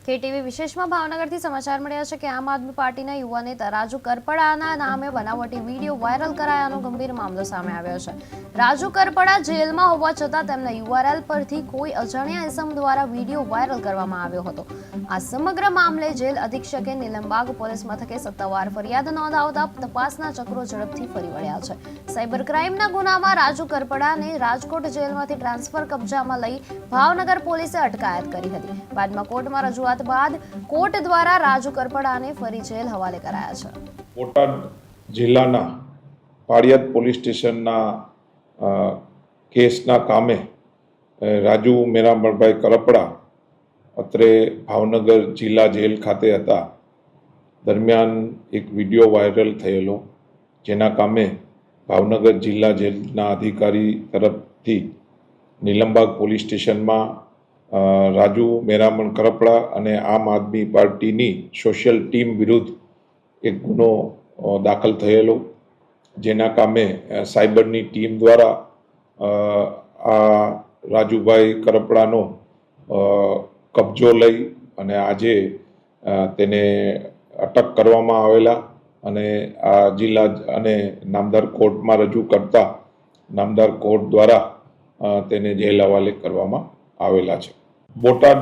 KTV વિશેષમાં ભાવનગરથી સમાચાર મળ્યા છે કે આમ આદમી પાર્ટીના યુવા નેતા રાજુ કરપડાના નામે બનાવટી વિડીયો વાયરલ કરાયાનો ગંભીર મામલો સામે આવ્યો છે। રાજુ કરપડા જેલમાં હોવા છતાં તેમના યુઆરએલ પરથી કોઈ અજાણ્યા ઇસમ દ્વારા વિડીયો વાયરલ કરવામાં આવ્યો હતો। આ સમગ્ર મામલે જેલ અધિક્ષકે નીલમબાગ પોલીસ મથકે સત્તાવાર ફરિયાદ નોંધાવતા તપાસના ચક્રો ઝડપથી ફરી વળ્યા છે। સાયબર ક્રાઇમના ગુનામાં રાજુ કરપડાને રાજકોટ જેલમાંથી ટ્રાન્સફર કબજામાં લઈ ભાવનગર પોલીસે અટકાયત કરી હતી। બાદમાં કોર્ટમાં રજૂઆત બાદ કોર્ટ દ્વારા રાજુ કરપડાને ફરી જેલ હવાલે કરાયા છે। બોટાદ જિલ્લાના પાળિયાદ પોલીસ સ્ટેશનના કેસના કામે રાજુ મેરામણભાઈ કરપડા અત્રે ભાવનગર જિલ્લા જેલ ખાતે હતા। દરમિયાન એક વિડીયો વાયરલ થયેલો, જેના કામે ભાવનગર જિલ્લા જેલના અધિકારી તરફથી નીલમબાગ પોલીસ સ્ટેશનમાં રાજુ મેરામણ કરપડા અને આમ આદમી પાર્ટીની સોશિયલ ટીમ વિરુદ્ધ એક ગુનો દાખલ થયેલો, જેના કામે સાયબરની ટીમ દ્વારા આ રાજુભાઈ કરપડાનો કબજો લઈ અને આજે તેને અટક કરવામાં આવેલા અને આ જિલ્લા અને નામદાર કોર્ટમાં રજૂ કરતા નામદાર કોર્ટ દ્વારા તેને જેલ હવાલે કરવામાં આવેલા છે। બોટાદ